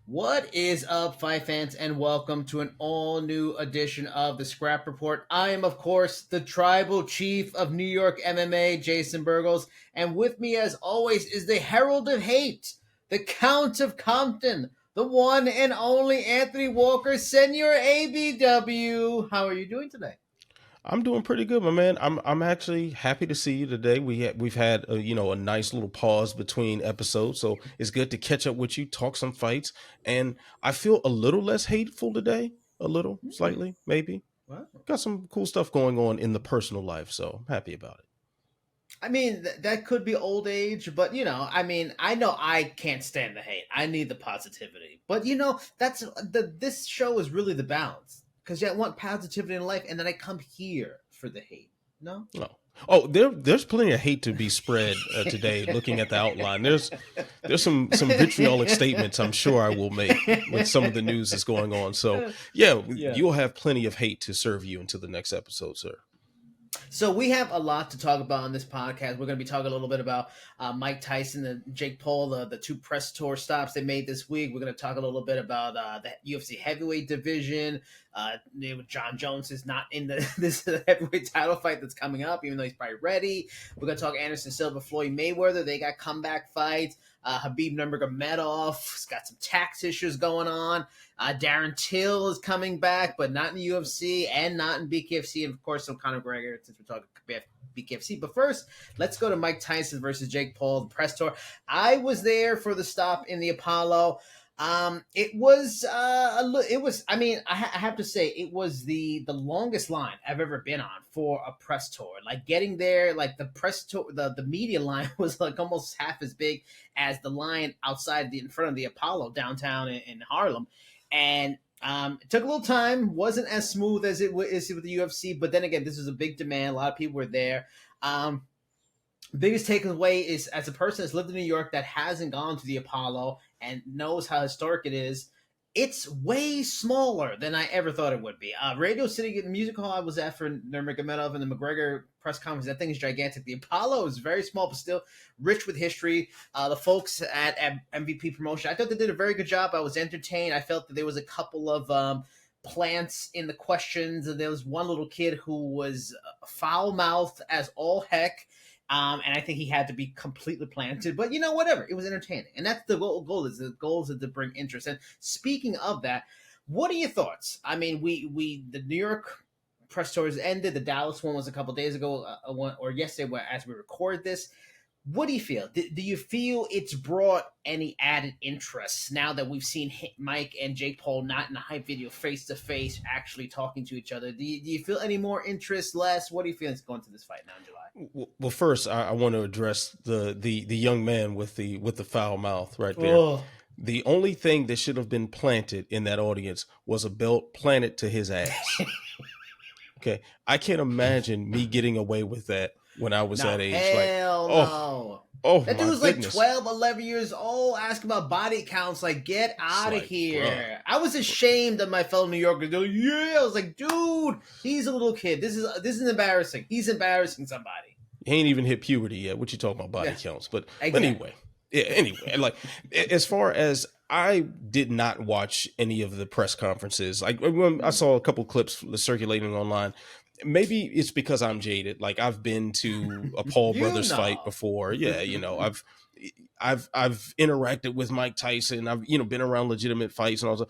What is up, fight fans, and welcome to an all new edition of the Scrap Report. I am, of course, the tribal chief of New York MMA, Jason Burgos, and with me, as always, is the Herald of Hate, the Count of Compton, the one and only Anthony Walker, Senior ABW. How are you doing today? I'm doing pretty good, my man. I'm actually happy to see you today. We've had a nice little pause between episodes, so it's good to catch up with you, talk some fights, and I feel a little less hateful today, a little, Hmm. slightly, maybe. Wow. Got some cool stuff going on in the personal life, so I'm happy about it. I mean, that could be old age, but I know I can't stand the hate. I need the positivity. But that's this show is really the balance because I want positivity in life, and then I come here for the hate. No. Oh, there's plenty of hate to be spread today. Looking at the outline, there's some vitriolic statements I'm sure I will make with some of the news that's going on. So yeah, Yeah. you'll have plenty of hate to serve you until the next episode, sir. So we have a lot to talk about on this podcast. We're going to be talking a little bit about Mike Tyson and Jake Paul, the two press tour stops they made this week. We're going to talk a little bit about the UFC heavyweight division. Jon Jones is not in this heavyweight title fight that's coming up, even though he's probably ready. We're going to talk Anderson Silva, Floyd Mayweather. They got comeback fights. Khabib Nurmagomedov's got some tax issues going on. Darren Till is coming back, but not in the UFC and not in BKFC. And of course, some Conor McGregor, since we're talking BKFC. But first, let's go to Mike Tyson versus Jake Paul, the press tour. I was there for the stop in the Apollo. It was it was. I mean, I have to say, it was the longest line I've ever been on for a press tour. Like getting there, like the press tour, the media line was like almost half as big as the line outside in front of the Apollo downtown in Harlem, and it took a little time. Wasn't as smooth as it is with the UFC, but then again, this was a big demand. A lot of people were there. Um, Biggest takeaway is, as a person that's lived in New York that hasn't gone to the Apollo and knows how historic it is, it's way smaller than I ever thought it would be. Radio City Music Hall I was at for Nurmagomedov and the McGregor press conference. That thing is gigantic. The Apollo is very small, but still rich with history. The folks at MVP Promotion, I thought they did a very good job. I was entertained. I felt that there was a couple of plants in the questions. There was one little kid who was foul mouthed as all heck. And I think he had to be completely planted, but whatever. It was entertaining, and that's the goal. Is the goal is to bring interest. And speaking of that, what are your thoughts? I mean, we the New York press tours ended. The Dallas one was a couple days ago, or yesterday, as we record this. What do you feel? Do you feel it's brought any added interest now that we've seen Mike and Jake Paul not in a hype video face to face, actually talking to each other? Do you feel any more interest, less? What do you feel is going to this fight now in July? Well, first I want to address the young man with the foul mouth right there. Oh, The only thing that should have been planted in that audience was a belt planted to his ass. Okay, I can't imagine me getting away with that when I was no, that age. Like, hell oh, no. oh That dude my was like goodness, 12, 11 years old, asking about body counts. Like, get it's out of like, bruh, here. I was ashamed of my fellow New Yorkers. They're like, yeah. I was like, dude, he's a little kid. This is embarrassing. He's embarrassing somebody. he ain't even hit puberty yet. What you talking about body Yeah, counts? But exactly. anyway, yeah. Anyway, like as far as I did not watch any of the press conferences. Like when I saw a couple clips circulating online. Maybe it's because I'm jaded. Like I've been to a Paul You Brothers fight know. before. Yeah, I've interacted with Mike Tyson. I've been around legitimate fights and also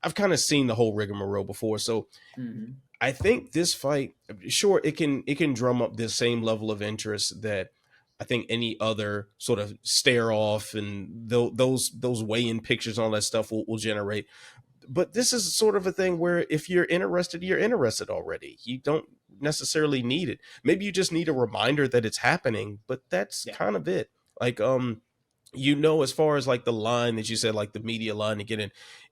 I've kind of seen the whole rigmarole before. So Mhm. I think this fight, sure, it can drum up this same level of interest that I think any other sort of stare off and those weigh-in pictures and all that stuff will generate. But this is sort of a thing where if you're interested already. You don't necessarily need it. Maybe you just need a reminder that it's happening, but that's Yeah. kind of it. Like as far as like the line that you said, like the media line to get in,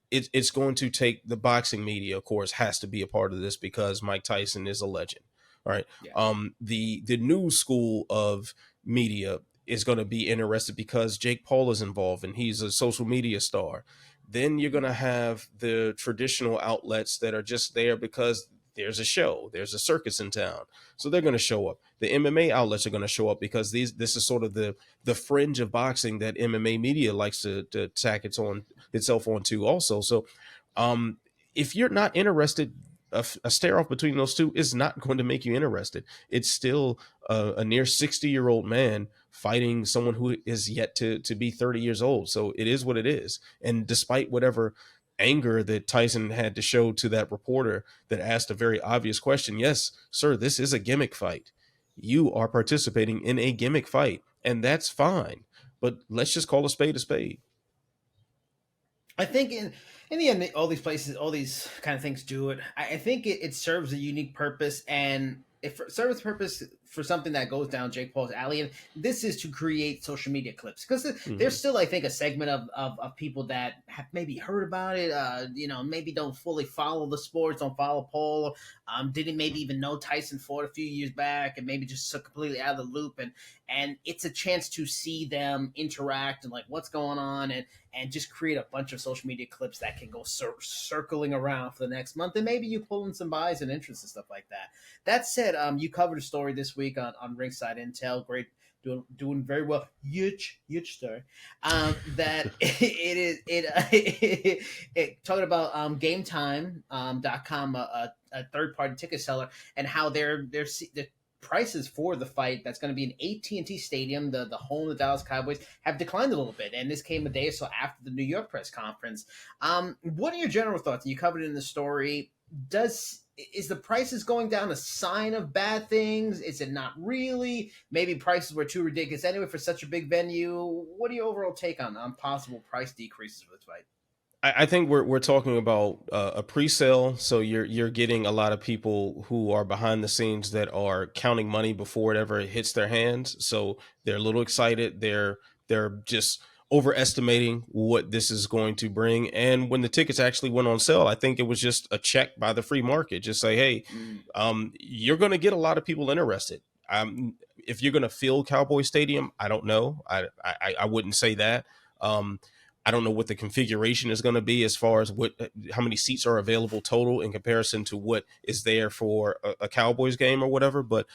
it's going to take the boxing media, of course, has to be a part of this because Mike Tyson is a legend. All right. Yeah. The new school of media is going to be interested because Jake Paul is involved and he's a social media star. Then you're going to have the traditional outlets that are just there because there's a show, there's a circus in town, so they're going to show up. The MMA outlets are going to show up because this is sort of the fringe of boxing that MMA media likes to tack itself onto also. So if you're not interested, a stare off between those two is not going to make you interested. It's still a near 60-year-old man fighting someone who is yet to be 30 years old. So it is what it is. And despite whatever anger that Tyson had to show to that reporter that asked a very obvious question, yes, sir, this is a gimmick fight. You are participating in a gimmick fight, and that's fine. But let's just call a spade a spade. I think in the end, all these places, all these kind of things do it. I think it serves a unique purpose, and if it serves a purpose for something that goes down Jake Paul's alley, and this is to create social media clips, because there's still, I think, a segment of people that have maybe heard about it, maybe don't fully follow the sports, don't follow Paul, didn't maybe even know Tyson fought a few years back, and maybe just so completely out of the loop, and it's a chance to see them interact and like what's going on, and just create a bunch of social media clips that can go circling around for the next month, and maybe you pull in some buys and interest and stuff like that. That said, you covered a story this week on Ringside Intel, great, doing very well. Huge story. That it talking about GameTime.com, a third party ticket seller, and how the prices for the fight that's going to be in AT&T Stadium, the home of the Dallas Cowboys, have declined a little bit, and this came a day or so after the New York press conference. What are your general thoughts? You covered it in the story. Is the prices going down a sign of bad things? Is it not really? Maybe prices were too ridiculous anyway for such a big venue. What are your overall take on possible price decreases for this fight? I think we're talking about a pre-sale, so you're getting a lot of people who are behind the scenes that are counting money before it ever hits their hands. So they're a little excited. They're just overestimating what this is going to bring. And when the tickets actually went on sale, I think it was just a check by the free market. Just say, hey, you're going to get a lot of people interested. If you're going to fill Cowboy Stadium, I don't know. I wouldn't say that. I don't know what the configuration is going to be as far as how many seats are available total in comparison to what is there for a Cowboys game or whatever. But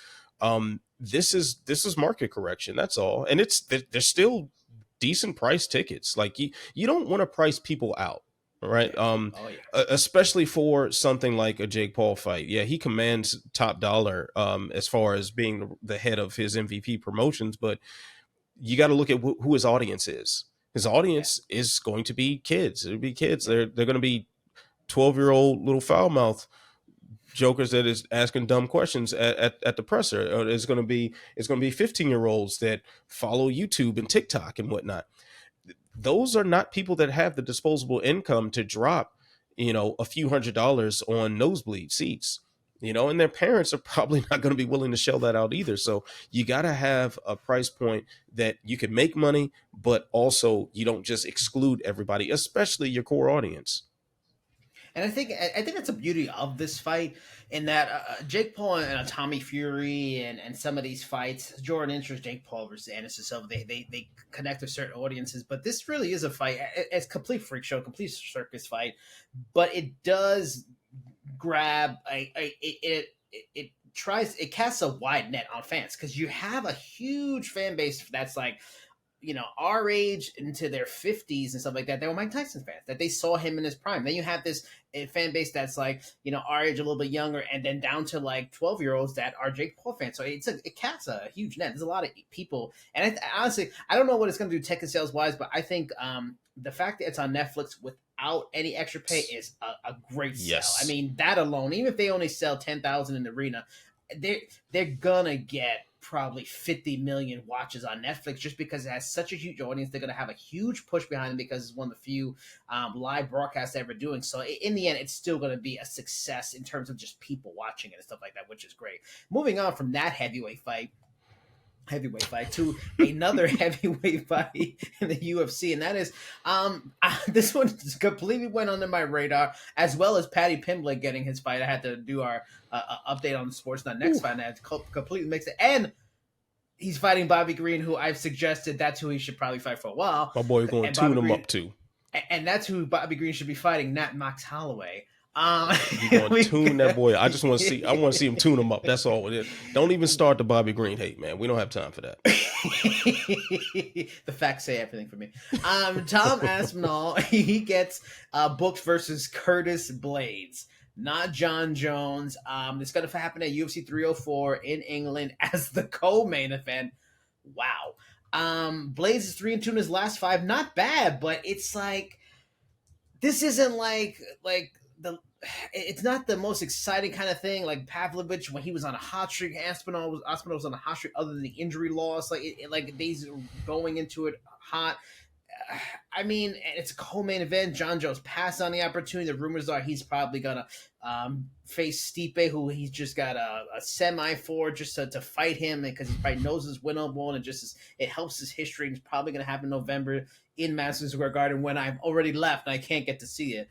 this is market correction. That's all. And there's still decent price tickets. Like you don't want to price people out. Right. Especially for something like a Jake Paul fight. Yeah, he commands top dollar as far as being the head of his MVP promotions. But you got to look at who his audience is. His audience is going to be kids. It'll be kids. They're going to be 12-year-old little foul mouth jokers that is asking dumb questions at the presser. Or it's going to be 15-year-olds that follow YouTube and TikTok and whatnot. Those are not people that have the disposable income to drop, a few $100s on nosebleed seats. And their parents are probably not going to be willing to shell that out either. So you got to have a price point that you can make money, but also you don't just exclude everybody, especially your core audience. And I think that's the beauty of this fight, in that Jake Paul and Tommy Fury and some of these fights, Jordan Interest, Jake Paul versus Anderson Silva, they connect with certain audiences. But this really is a fight. It's a complete freak show, complete circus fight. But it does grab it casts a wide net on fans, because you have a huge fan base that's like, our age into their 50s and stuff like that. They were Mike Tyson fans, that they saw him in his prime. Then you have this fan base that's like, our age, a little bit younger, and then down to like 12-year-olds that are Jake Paul fans. So it casts a huge net. There's a lot of people. And honestly, I don't know what it's going to do ticket sales wise, but I think the fact that it's on Netflix without any extra pay is a great sell. Yes. I mean, that alone, even if they only sell 10,000 in the arena, they're gonna get probably 50 million watches on Netflix, just because it has such a huge audience. They're gonna have a huge push behind it because it's one of the few live broadcasts ever doing. So in the end, it's still gonna be a success in terms of just people watching it and stuff like that, which is great. Moving on from that heavyweight fight to another heavyweight fight in the UFC, and that is this one just completely went under my radar, as well as Paddy Pimblett getting his fight. I had to do our update on the Sportsnet next fight, and I had to completely mix it. And he's fighting Bobby Green, who I've suggested that's who he should probably fight for a while. My boy going to tune him up too. And that's who Bobby Green should be fighting, not Max Holloway. You're going to We tune that boy. I just want to see. I want to see him tune him up. That's all it is. Don't even start the Bobby Green hate, man. We don't have time for that. The facts say everything for me. Tom Aspinall, he gets booked versus Curtis Blades, not Jon Jones. It's going to happen at UFC 304 in England as the co-main event. Wow. Blades is 3-2 in his last 5. Not bad, but it's like this isn't like the. It's not the most exciting kind of thing like Pavlovich when he was on a hot streak. Aspinall was on a hot streak other than the injury loss. Like these going into it hot. I mean, it's a co-main event. Jon Jones passed on the opportunity. The rumors are he's probably gonna face Stipe, who he's just got a semi for, just to fight him because he probably knows his winnable, and it helps his history. It's probably gonna happen in November in Madison Square Garden when I've already left and I can't get to see it.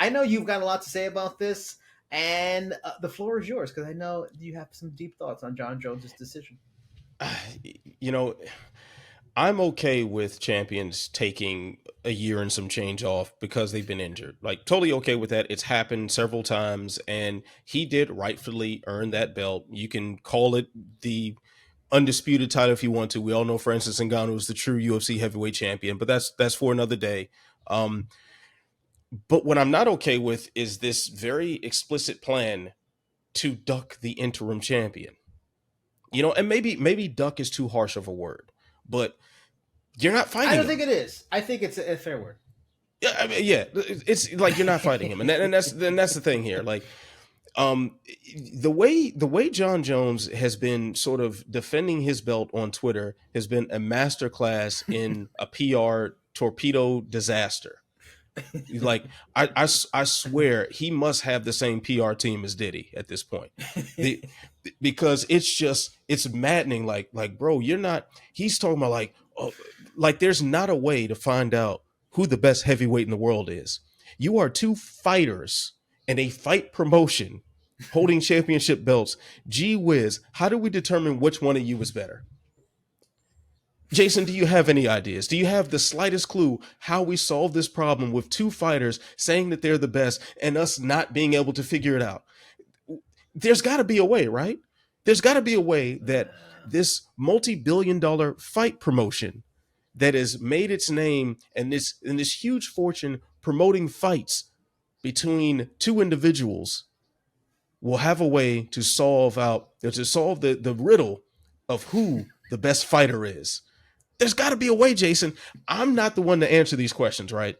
I know you've got a lot to say about this, and the floor is yours because I know you have some deep thoughts on Jon Jones' decision. You know, I'm okay with champions taking a year and some change off because they've been injured. Like, totally okay with that. It's happened several times, and he did rightfully earn that belt. You can call it the undisputed title if you want to. We all know Francis Ngannou is the true UFC heavyweight champion, but that's for another day. But what I'm not okay with is this very explicit plan to duck the interim champion. You know, and maybe duck is too harsh of a word, but you're not fighting. I don't think it is. I think it's a fair word. Yeah, I mean, yeah, it's like you're not fighting him, and that's the thing here. Like, the way Jon Jones has been sort of defending his belt on Twitter has been a masterclass in a PR torpedo disaster. Like, I swear he must have the same PR team as Diddy at this point, because it's maddening. Like, bro, you're not. He's talking about like, oh, like there's not a way to find out who the best heavyweight in the world is. You are two fighters in a fight promotion holding championship belts. Gee whiz, how do we determine which one of you is better? Jason, do you have any ideas? Do you have the slightest clue how we solve this problem with two fighters saying that they're the best and us not being able to figure it out? There's got to be a way, right? There's got to be a way that this multi-billion-dollar fight promotion that has made its name and this huge fortune promoting fights between two individuals will have a way to solve the riddle of who the best fighter is. There's got to be a way, Jason. I'm not the one to answer these questions, right?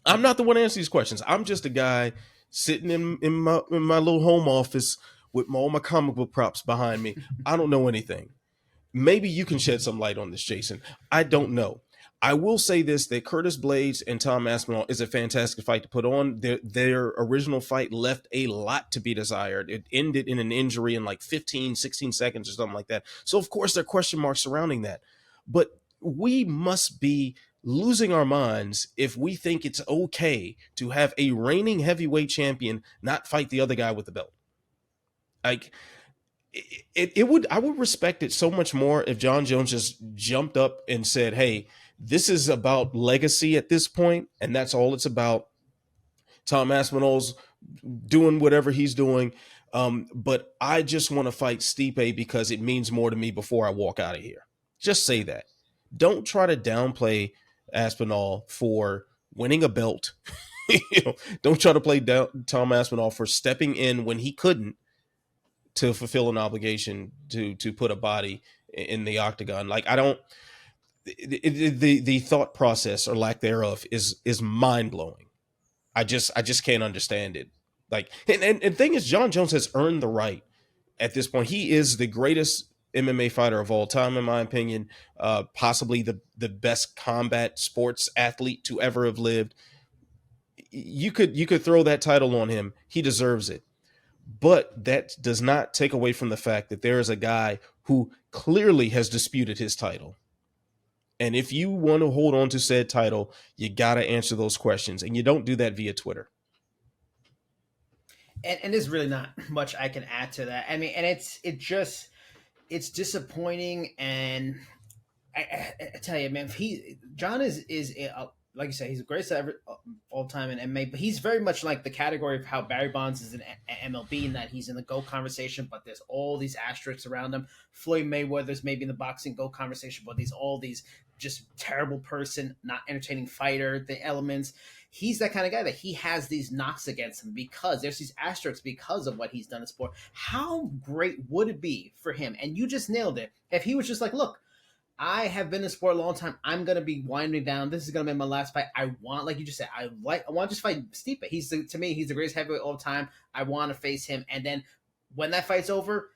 I'm not the one to answer these questions. I'm just a guy sitting in my little home office with all my comic book props behind me. I don't know anything. Maybe you can shed some light on this, Jason. I don't know. I will say this, that Curtis Blades and Tom Aspinall is a fantastic fight to put on. Their original fight left a lot to be desired. It ended in an injury in like 15, 16 seconds or something like that. So, of course, there are question marks surrounding that. But we must be losing our minds if we think it's okay to have a reigning heavyweight champion not fight the other guy with the belt. Like, I would respect it so much more if Jon Jones just jumped up and said, hey, this is about legacy at this point, and that's all it's about. Tom Aspinall's doing whatever he's doing, but I just want to fight Stipe because it means more to me before I walk out of here. Just say that. Don't try to downplay Aspinall for winning a belt. Don't try to play down Tom Aspinall for stepping in when he couldn't to fulfill an obligation to put a body in the octagon. Like, I don't. The thought process or lack thereof is mind blowing. I just can't understand it. Like, and the thing is, Jon Jones has earned the right at this point. He is the greatest MMA fighter of all time, in my opinion. Possibly the best combat sports athlete to ever have lived. You could throw that title on him. He deserves it. But that does not take away from the fact that there is a guy who clearly has disputed his title. And if you want to hold on to said title, you got to answer those questions. And you don't do that via Twitter. And there's really not much I can add to that. I mean, and it's disappointing. And I tell you, man, John is like you said, he's the greatest ever all time in MMA. But he's very much like the category of how Barry Bonds is in MLB, in that he's in the GOAT conversation, but there's all these asterisks around him. Floyd Mayweather's maybe in the boxing GOAT conversation, but these all these just terrible person, not entertaining fighter, the elements. He's that kind of guy that he has these knocks against him because there's these asterisks because of what he's done in sport. How great would it be for him? And you just nailed it. If he was just like, look, I have been in sport a long time. I'm gonna be winding down. This is gonna be my last fight. I want, like you just said, I want to just fight Stipe. To me, he's the greatest heavyweight of all time. I want to face him, and then when that fight's over,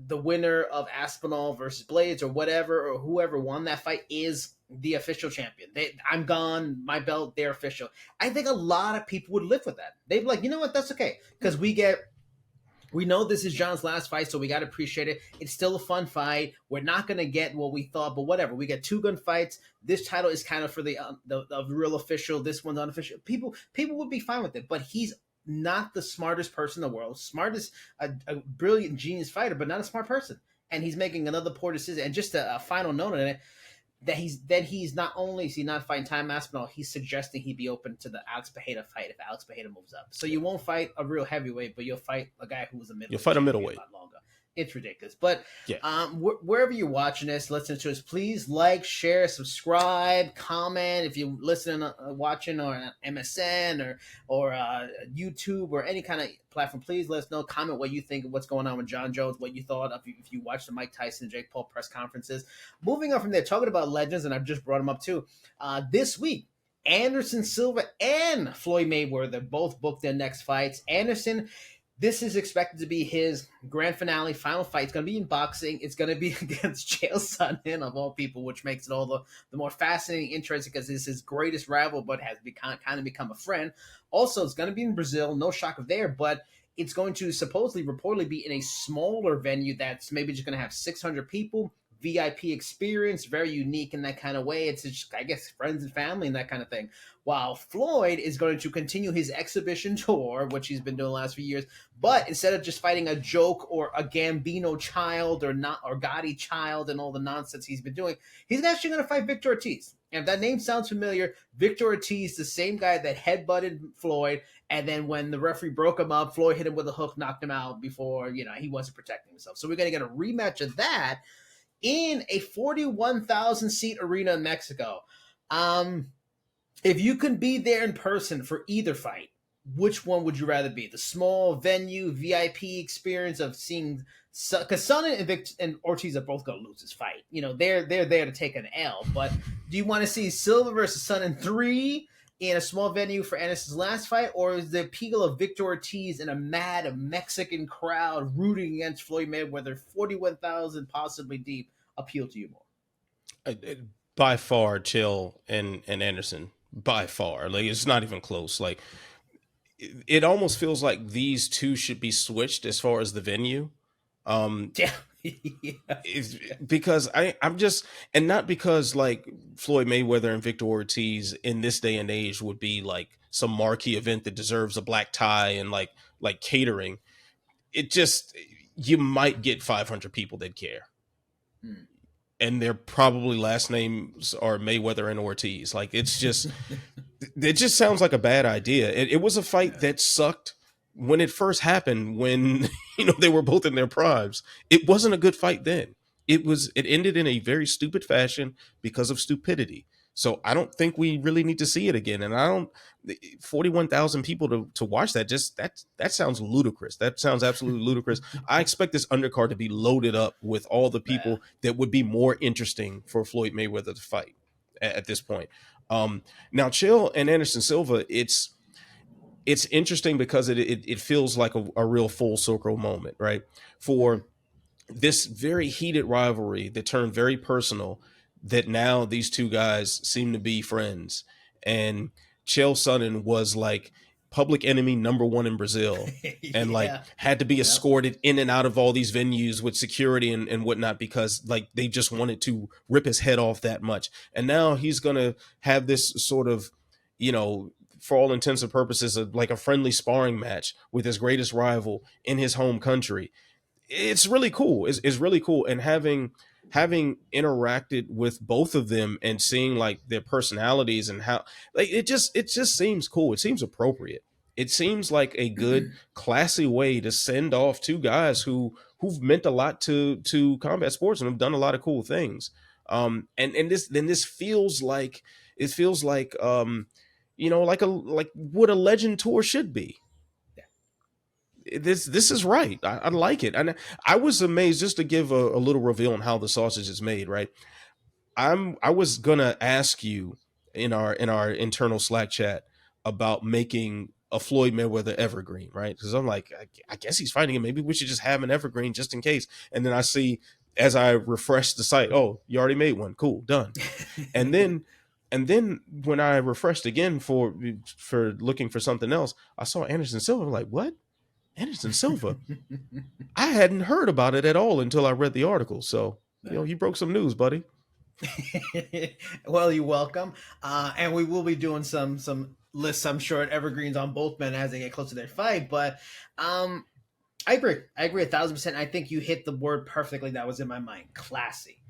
the winner of Aspinall versus Blades or whatever or whoever won that fight is the official champion. I'm gone. My belt, they're official. I think a lot of people would live with that. They'd be like, you know what, that's okay because we know this is Jon's last fight, so we got to appreciate it. It's still a fun fight. We're not going to get what we thought, but whatever. We get two gun fights. This title is kind of for the real official. This one's unofficial. People would be fine with it, but he's not the smartest person in the world. Smartest, a brilliant genius fighter, but not a smart person. And he's making another poor decision. And just a final note on it, that he's not only is he not fighting Tom Aspinall, he's suggesting he'd be open to the Alex Pereira fight if Alex Pereira moves up. So you won't fight a real heavyweight, but you'll fight a guy who was a middleweight. You'll fight a middleweight. A lot longer. It's ridiculous. But yeah. Wherever you're watching this, listening to us, please like, share, subscribe, comment. If you're listening, watching on MSN or YouTube or any kind of platform, please let us know. Comment what you think of what's going on with Jon Jones, what you thought if you watched the Mike Tyson-Jake Paul press conferences. Moving on from there, talking about legends, and I've just brought them up too. This week, Anderson Silva and Floyd Mayweather both booked their next fights. Anderson, this is expected to be his grand finale, final fight. It's going to be in boxing. It's going to be against Chael Sonnen, of all people, which makes it all the more fascinating, interesting, because this is his greatest rival, but has kind of become a friend. Also, it's going to be in Brazil. No shock there, but it's going to supposedly, reportedly, be in a smaller venue that's maybe just going to have 600 people. VIP experience, very unique in that kind of way. It's just, I guess, friends and family and that kind of thing. While Floyd is going to continue his exhibition tour, which he's been doing the last few years, but instead of just fighting a joke or a Gambino child or Gotti child and all the nonsense he's been doing, he's actually going to fight Victor Ortiz. And if that name sounds familiar, Victor Ortiz, the same guy that headbutted Floyd, and then when the referee broke him up, Floyd hit him with a hook, knocked him out before, he wasn't protecting himself. So we're going to get a rematch of that in a 41,000 seat arena in Mexico. If you can be there in person for either fight, which one would you rather be? The small venue VIP experience of seeing, because Sonnen and Ortiz are both going to lose this fight. They're there to take an L. But do you want to see Silva versus Sonnen 3 in a small venue for Anderson's last fight, or is the appeal of Victor Ortiz in a mad Mexican crowd rooting against Floyd Mayweather, 41,000 possibly deep, appeal to you more? By far, Chael and Anderson. By far. Like, it's not even close. Like, it almost feels like these two should be switched as far as the venue. Yeah. Because I'm just, and not because like Floyd Mayweather and Victor Ortiz in this day and age would be like some marquee event that deserves a black tie and like catering. It just, you might get 500 people that care. And their probably last names are Mayweather and Ortiz. Like, it's just, it just sounds like a bad idea. It was a fight that sucked when it first happened, when they were both in their primes. It wasn't a good fight then. It ended in a very stupid fashion because of stupidity. So I don't think we really need to see it again. And 41,000 people to watch that, that sounds ludicrous. That sounds absolutely ludicrous. I expect this undercard to be loaded up with all the people that would be more interesting for Floyd Mayweather to fight at this point. Now, Chael and Anderson Silva, it's interesting because it feels like a real full circle moment, right? For this very heated rivalry that turned very personal, that now these two guys seem to be friends. And Chael Sonnen was like public enemy number one in Brazil and like had to be escorted in and out of all these venues with security and whatnot, because like they just wanted to rip his head off that much. And now he's going to have this sort of, for all intents and purposes, like a friendly sparring match with his greatest rival in his home country. It's really cool. It's really cool. And having having interacted with both of them and seeing like their personalities and how like it just seems cool. It seems appropriate. It seems like a good classy way to send off two guys who've meant a lot to combat sports and have done a lot of cool things. And this feels like it feels like like what a legend tour should be. This is right. I like it. And I was amazed, just to give a little reveal on how the sausage is made, right? I was gonna ask you in our internal Slack chat about making a Floyd Mayweather evergreen, right? Because I'm like, I guess he's fighting him. Maybe we should just have an evergreen just in case. And then I see, as I refresh the site, oh, you already made one. Cool, done. And then when I refreshed again for looking for something else, I saw Anderson Silva. I'm like, what? Anderson Silva? I hadn't heard about it at all until I read the article. So, you broke some news, buddy. Well, you're welcome. And we will be doing some lists, I'm sure, at evergreens on both men as they get closer to their fight. But I agree. I agree 1,000%. I think you hit the word perfectly that was in my mind. Classy.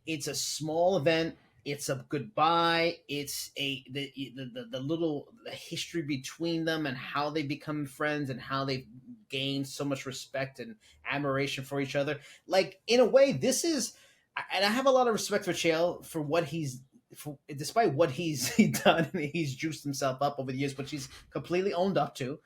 It's a small event. It's a goodbye. It's the little history between them and how they become friends and how they gain so much respect and admiration for each other. Like, in a way, this is, and I have a lot of respect for Chael for what despite what he's done, he's juiced himself up over the years, which he's completely owned up to.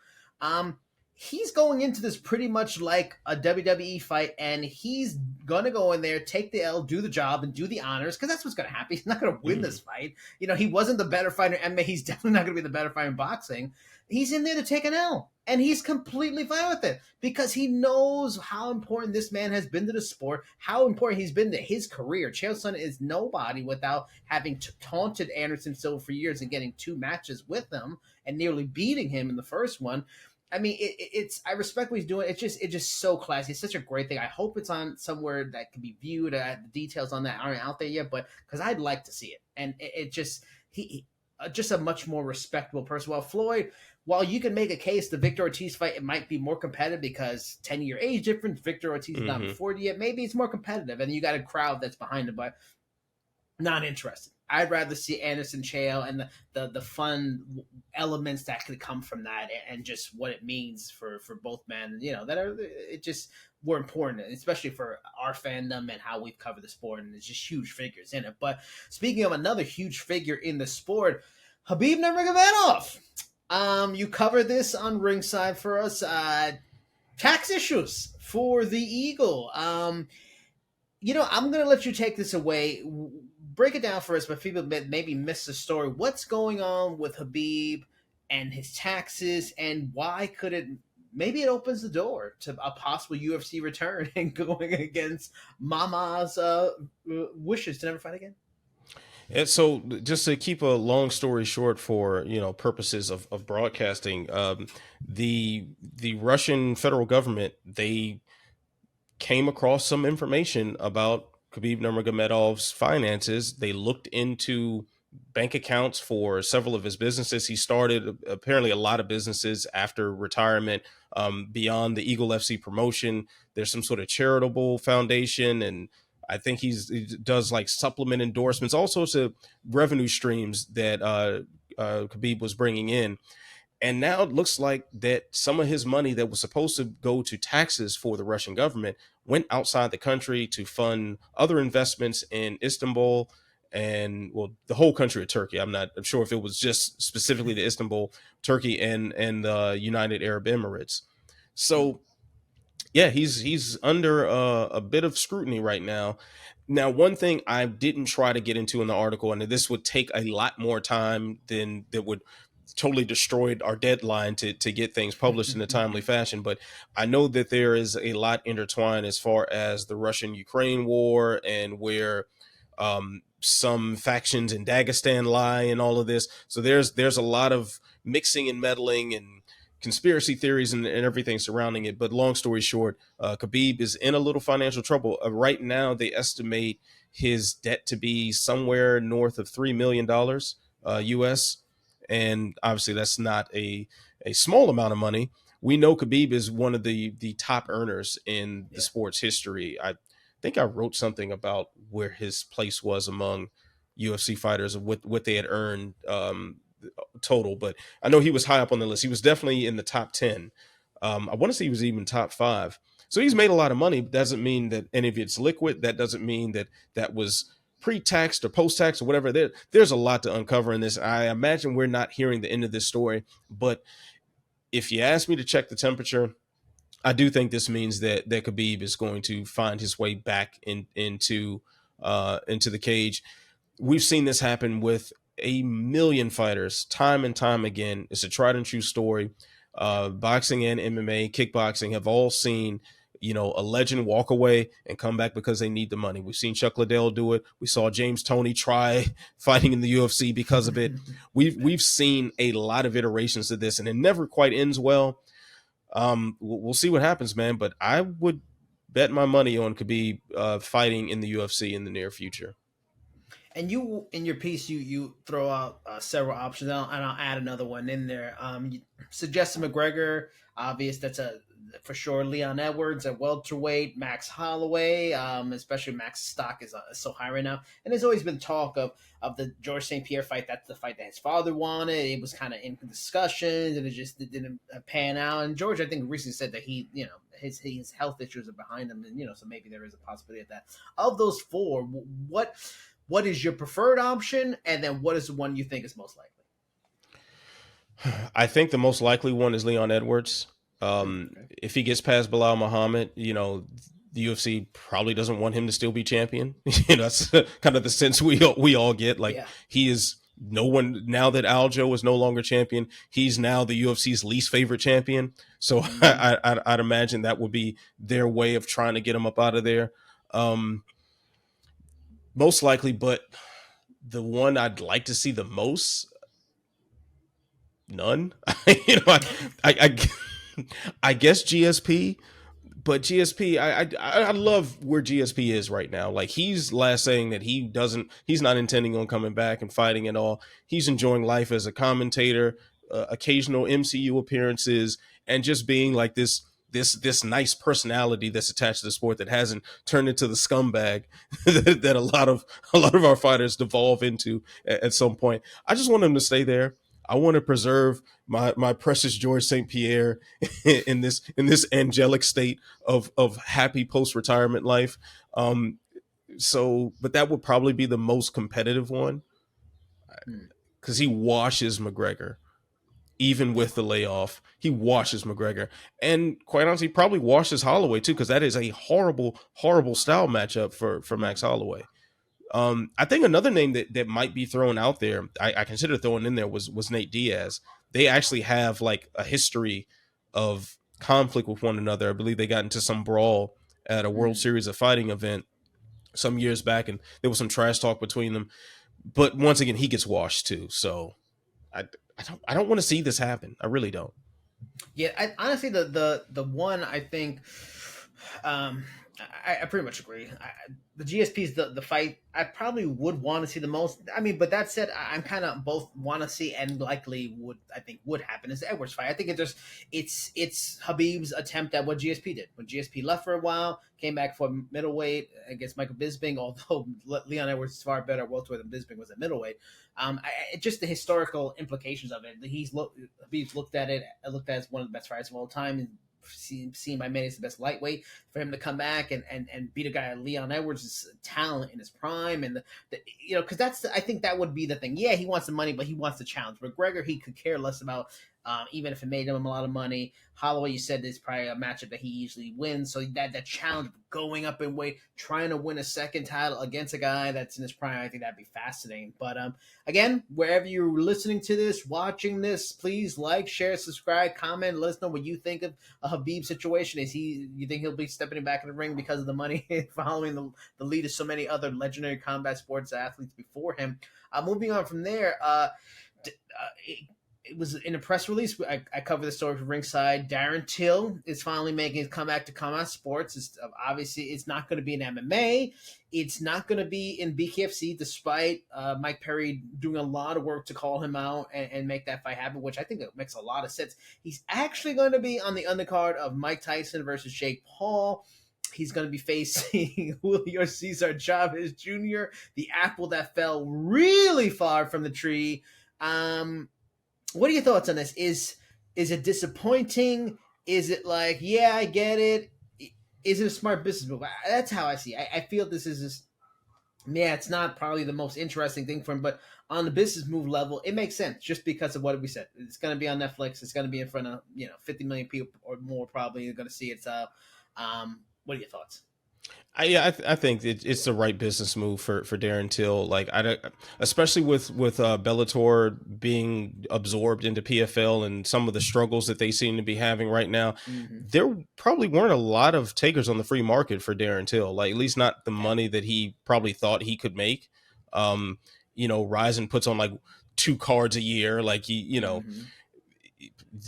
He's going into this pretty much like a WWE fight, and he's gonna go in there, take the L, do the job, and do the honors, because that's what's gonna happen. He's not gonna win this fight. He wasn't the better fighter in MMA. He's definitely not gonna be the better fighter in boxing. He's in there to take an L, and he's completely fine with it because he knows how important this man has been to the sport, how important he's been to his career. Chael Sonnen is nobody without having taunted Anderson Silva for years and getting 2 matches with him and nearly beating him in the first one. I mean, it's. I respect what he's doing. It's just so classy. It's such a great thing. I hope it's on somewhere that can be viewed. The details on that aren't out there yet, but because I'd like to see it. And it just just a much more respectable person. While Floyd, while you can make a case the Victor Ortiz fight, it might be more competitive because 10-year age difference. Victor Ortiz is not 40 yet. Maybe it's more competitive, and you got a crowd that's behind it, but not interested. I'd rather see Anderson Chael and the fun elements that could come from that, and just what it means for both men, that are it just were important, especially for our fandom and how we've covered the sport, and there's just huge figures in it. But speaking of another huge figure in the sport, Khabib Nurmagomedov. You covered this on Ringside for us. Tax issues for the Eagle. I'm going to let you take this away. Break it down for us, but people maybe miss the story. What's going on with Khabib and his taxes, and why could it? Maybe it opens the door to a possible UFC return and going against Mama's wishes to never fight again. And so, just to keep a long story short, for purposes of broadcasting, the Russian federal government, they came across some information about Khabib Nurmagomedov's finances. They looked into bank accounts for several of his businesses. He started apparently a lot of businesses after retirement, beyond the Eagle FC promotion. There's some sort of charitable foundation, and I think he does like supplement endorsements, all sorts of revenue streams that Khabib was bringing in. And now it looks like that some of his money that was supposed to go to taxes for the Russian government went outside the country to fund other investments in Istanbul and, well, the whole country of Turkey. I'm not sure if it was just specifically to Istanbul, Turkey, and the United Arab Emirates. So, yeah, he's under a bit of scrutiny right now. Now, one thing I didn't try to get into in the article, and this would take a lot more time than that would totally destroyed our deadline to get things published in a timely fashion. But I know that there is a lot intertwined as far as the Russian-Ukraine war and where some factions in Dagestan lie and all of this. So there's a lot of mixing and meddling and conspiracy theories and everything surrounding it. But long story short, Khabib is in a little financial trouble. Right now, they estimate his debt to be somewhere north of $3 million US. And obviously that's not a small amount of money. We know Khabib is one of the top earners in the sport's history. think I wrote something about where his place was among UFC fighters of what they had earned total, but I know he was high up on the list. He was definitely in the top 10. I want to say he was even top 5. So he's made a lot of money. Doesn't mean that any of it's liquid. That doesn't mean that that was pre-taxed or post-tax or whatever. There's a lot to uncover in this. I imagine we're not hearing the end of this story, but if you ask me to check the temperature, I do think this means that Khabib is going to find his way back into the cage. We've seen this happen with a million fighters time and time again. It's a tried and true story. Boxing and MMA, kickboxing have all seen, a legend walk away and come back because they need the money. We've seen Chuck Liddell do it. We saw James Toney try fighting in the UFC because of it. We've seen a lot of iterations of this, and it never quite ends well. We'll see what happens, man. But I would bet my money on Khabib fighting in the UFC in the near future. And you, in your piece, you throw out several options, and I'll add another one in there. You suggest McGregor, obvious. That's for sure. Leon Edwards at welterweight, Max Holloway, especially Max's stock is so high right now. And there's always been talk of the George St. Pierre fight. That's the fight that his father wanted. It was kind of in discussions, and it didn't pan out. And George, I think, recently said that he, his health issues are behind him, and so maybe there is a possibility of that. Of those four, what is your preferred option, and then what is the one you think is most likely? I think the most likely one is Leon Edwards. If he gets past Bilal Muhammad, the UFC probably doesn't want him to still be champion. That's kind of the sense we all get. He is no one now that Aljo is no longer champion. He's now the UFC's least favorite champion. So I'd imagine that would be their way of trying to get him up out of there. Most likely, but the one I'd like to see the most, none. I guess GSP, but GSP, I love where GSP is right now. Like, he's last saying that he's not intending on coming back and fighting at all. He's enjoying life as a commentator, occasional MCU appearances, and just being like this nice personality that's attached to the sport that hasn't turned into the scumbag that a lot of our fighters devolve into at some point. I just want him to stay there. I want to preserve my precious George St. Pierre in this angelic state of happy post-retirement life. But that would probably be the most competitive one because he washes McGregor. Even with the layoff, he washes McGregor. And quite honestly, he probably washes Holloway too, because that is a horrible, horrible style matchup for Max Holloway. I think another name that might be thrown out there, I consider throwing in there was Nate Diaz. They actually have like a history of conflict with one another. I believe they got into some brawl at a World Series of Fighting event some years back, and there was some trash talk between them. But once again, he gets washed too. So I don't want to see this happen. I really don't. Yeah, honestly, the one I think, I pretty much agree. The GSP is the fight I probably would want to see the most. I mean, but that said, I'm kind of both want to see and likely would happen is the Edwards fight. I think it's Khabib's attempt at what GSP did. When GSP left for a while, came back for middleweight against Michael Bisping, although Leon Edwards is far better at welterweight than Bisping was at middleweight. Just the historical implications of it. Khabib's looked at it as one of the best fighters of all time, and seen by many as the best lightweight. For him to come back and beat a guy like Leon Edwards' talent in his prime, and because I think that would be the thing. Yeah, he wants the money, but he wants the challenge. McGregor, he could care less about, even if it made him a lot of money. Holloway, you said, is probably a matchup that he usually wins. So that challenge of going up in weight, trying to win a second title against a guy that's in his prime, I think that'd be fascinating. But again, wherever you're listening to this, watching this, please like, share, subscribe, comment, let us know what you think of a Khabib situation. You think he'll be stepping back in the ring because of the money, following the lead of so many other legendary combat sports athletes before him? Moving on from there, it was in a press release. I covered the story for Ringside. Darren Till is finally making his comeback to combat sports. Obviously, it's not going to be in MMA. It's not going to be in BKFC, despite Mike Perry doing a lot of work to call him out and make that fight happen, which I think it makes a lot of sense. He's actually going to be on the undercard of Mike Tyson versus Jake Paul. He's going to be facing Julio Cesar Chavez Jr., the apple that fell really far from the tree. What are your thoughts on this? Is it disappointing? Is it like, yeah, I get it? Is it a smart business move? That's how I see it. I feel this is just, yeah, it's not probably the most interesting thing for him, but on the business move level, it makes sense just because of what we said. It's going to be on Netflix. It's going to be in front of 50 million people or more probably are going to see it. So, what are your thoughts? I think it's the right business move for Darren Till. Like especially with Bellator being absorbed into PFL and some of the struggles that they seem to be having right now, there probably weren't a lot of takers on the free market for Darren Till. Like at least not the money that he probably thought he could make. Ryzen puts on like 2 cards a year. Like he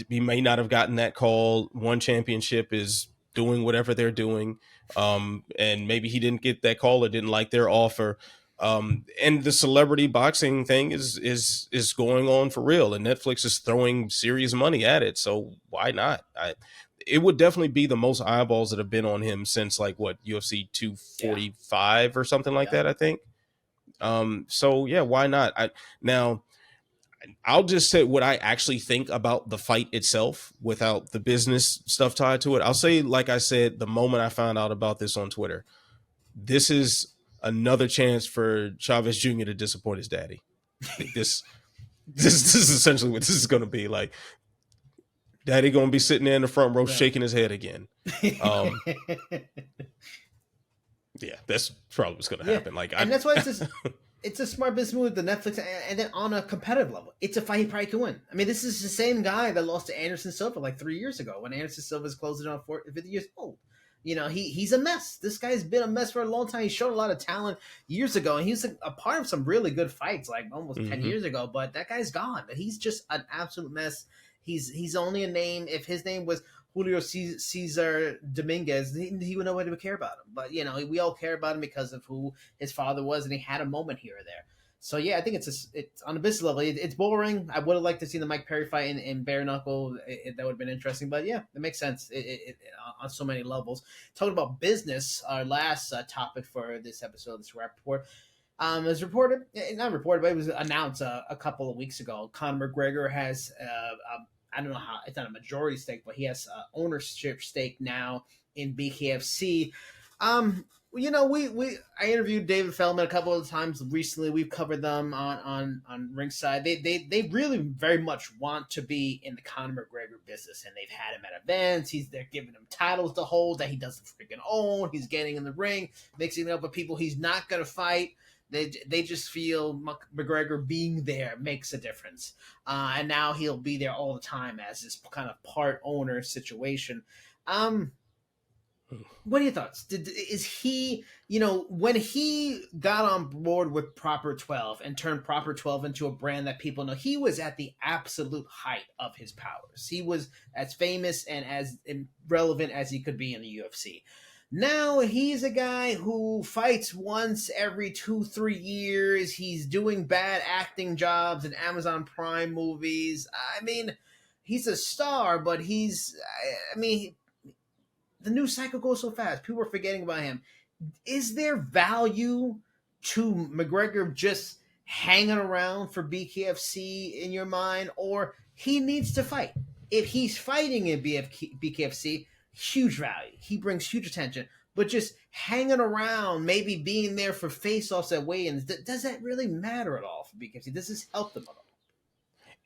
may not have gotten that call. One championship is doing whatever they're doing. And maybe he didn't get that call or didn't like their offer. And the celebrity boxing thing is going on for real, and Netflix is throwing serious money at it. So why not? It would definitely be the most eyeballs that have been on him since like UFC 245 or something like that, I think. So yeah, why not? Now I'll just say what I actually think about the fight itself without the business stuff tied to it. I'll say, like I said, the moment I found out about this on Twitter, this is another chance for Chavez Jr. to disappoint his daddy. This is essentially what this is going to be. Like, daddy going to be sitting there in the front row shaking his head again. Yeah, that's probably what's going to happen. Like, that's why it's just. It's a smart business move with the Netflix, and then on a competitive level, it's a fight he probably could win. I mean, this is the same guy that lost to Anderson Silva like 3 years ago when Anderson Silva was closing on 50 years old. He's a mess. This guy's been a mess for a long time. He showed a lot of talent years ago, and he was a part of some really good fights like almost 10 years ago, but that guy's gone. He's just an absolute mess. He's only a name. If his name was Julio Cesar Dominguez, he would nobody would care about him. But we all care about him because of who his father was, and he had a moment here or there. So yeah, I think it's on a business level. It's boring. I would have liked to see the Mike Perry fight in bare knuckle. That would have been interesting. But yeah, it makes sense on so many levels. Talking about business, our last topic for this episode, this rap report. It was reported, not reported, but it was announced a couple of weeks ago. Conor McGregor has I don't know how, it's not a majority stake, but he has ownership stake now in BKFC. I interviewed David Feldman a couple of times recently. We've covered them on Ringside. They really very much want to be in the Conor McGregor business, and they've had him at events. They're giving him titles to hold that he doesn't freaking own. He's getting in the ring, mixing it up with people he's not going to fight. They just feel McGregor being there makes a difference. And now he'll be there all the time as this kind of part owner situation. What are your thoughts? Is he, when he got on board with Proper 12 and turned Proper 12 into a brand that people know, he was at the absolute height of his powers. He was as famous and as relevant as he could be in the UFC. Now he's a guy who fights once every 2-3 years. He's doing bad acting jobs in Amazon Prime movies. I mean, he's a star, but the news cycle goes so fast. People are forgetting about him. Is there value to McGregor just hanging around for BKFC in your mind, or he needs to fight? If he's fighting in BKFC, huge value. He brings huge attention. But just hanging around, maybe being there for face-offs at weigh-ins, does that really matter at all for BKFC? Does this help them at all?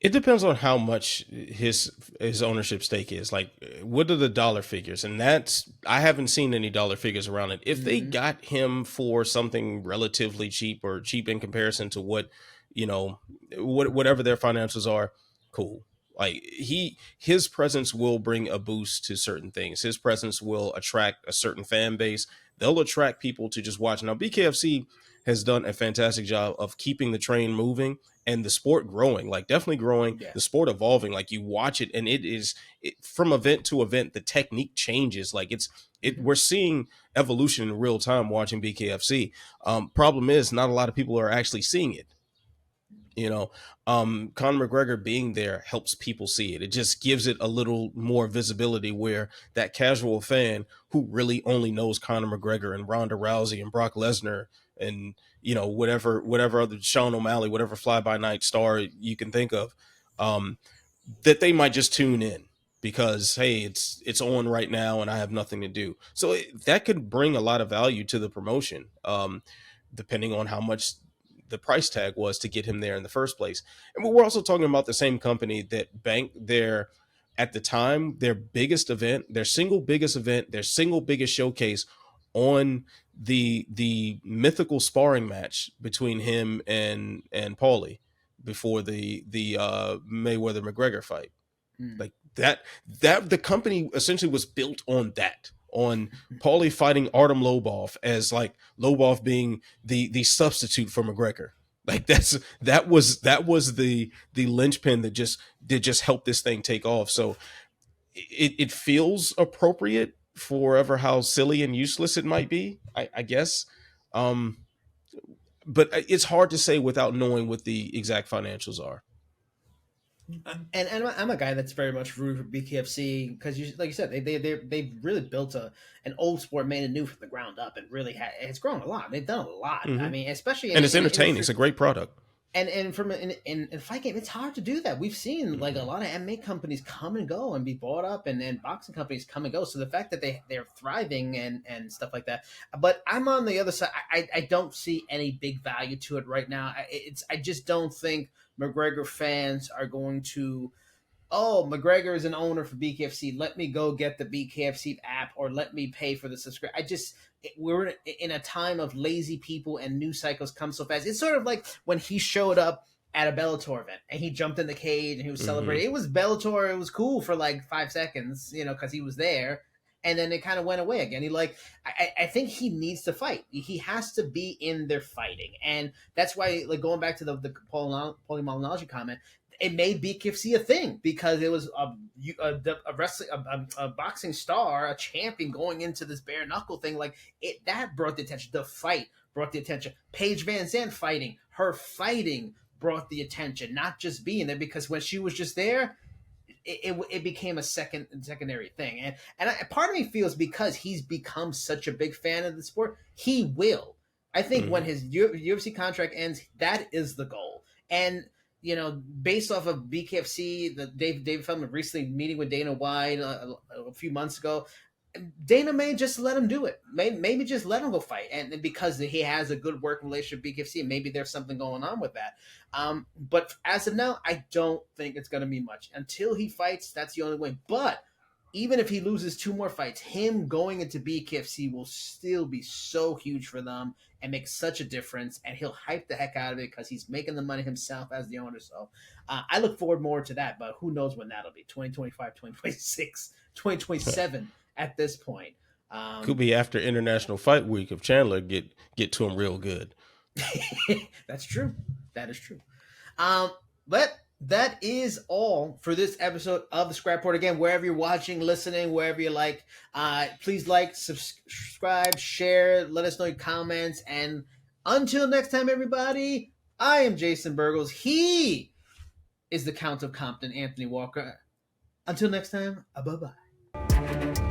It depends on how much his ownership stake is. Like, what are the dollar figures? And I haven't seen any dollar figures around it. If they got him for something relatively cheap or cheap in comparison to what, whatever their financials are, cool. Like his presence will bring a boost to certain things. His presence will attract a certain fan base. They'll attract people to just watch. Now, BKFC has done a fantastic job of keeping the train moving and the sport growing, like definitely growing, the sport evolving. Like you watch it and from event to event, the technique changes. Like we're seeing evolution in real time watching BKFC. Problem is not a lot of people are actually seeing it. You know, Conor McGregor being there helps people see it. It just gives it a little more visibility where that casual fan who really only knows Conor McGregor and Ronda Rousey and Brock Lesnar and, you know, whatever other Sean O'Malley, whatever fly by night star you can think of, that they might just tune in because, hey, it's on right now and I have nothing to do. So that could bring a lot of value to the promotion, depending on how much the price tag was to get him there in the first place. And we're also talking about the same company that banked their, at the time, their biggest event, their single biggest event, their single biggest showcase on the mythical sparring match between him and Paulie before the Mayweather McGregor fight. Like that the company essentially was built on that, on Paulie fighting Artem Lobov, as like Lobov being the substitute for McGregor. Like that was the linchpin that just helped this thing take off. So it feels appropriate for ever how silly and useless it might be, I guess. But it's hard to say without knowing what the exact financials are. And I'm a guy that's very much rooted for BKFC because, like you said, they've really built an old sport, made it new from the ground up, and really it's grown a lot. They've done a lot. Mm-hmm. I mean, especially and it's entertaining. It's a great product. And from in fight game, it's hard to do that. We've seen like a lot of MMA companies come and go and be bought up, and boxing companies come and go. So the fact that they're thriving and stuff like that. But I'm on the other side. I don't see any big value to it right now. I just don't think McGregor fans are going to, oh, McGregor is an owner for BKFC. Let me go get the BKFC app or let me pay for the subscription. We're in a time of lazy people and news cycles come so fast. It's sort of like when he showed up at a Bellator event and he jumped in the cage and he was celebrating. It was Bellator. It was cool for like 5 seconds, because he was there. And then it kind of went away again. I think he needs to fight. He has to be in there fighting. And that's why, like, going back to the Paulie Malignaggi comment, it made BKFC a thing because it was a wrestling, a boxing star, a champion going into this bare knuckle thing. Like that brought the attention. The fight brought the attention. Paige Van Zandt fighting, her fighting brought the attention, not just being there, because when she was just there, it became a secondary thing. And part of me feels because he's become such a big fan of the sport, he will. I think when his UFC contract ends, that is the goal. And based off of BKFC, the David Feldman recently meeting with Dana White a few months ago, Dana may just let him do it. Maybe just let him go fight, and because he has a good working relationship with BKFC, maybe there's something going on with that. But as of now, I don't think it's going to be much until he fights. That's the only way. But even if he loses 2 more fights, him going into BKFC will still be so huge for them and make such a difference. And he'll hype the heck out of it because he's making the money himself as the owner. So I look forward more to that. But who knows when that'll be? 2025, 2026, 2027 at this point. Could be after International Fight Week if Chandler get to him real good. That's true. That is true. But that is all for this episode of the Scrap Report. Again, wherever you're watching, listening, wherever you like, please like, subscribe, share, let us know your comments. And until next time, everybody, I am Jason Burgos. He is the Count of Compton, Anthony Walker. Until next time, bye-bye.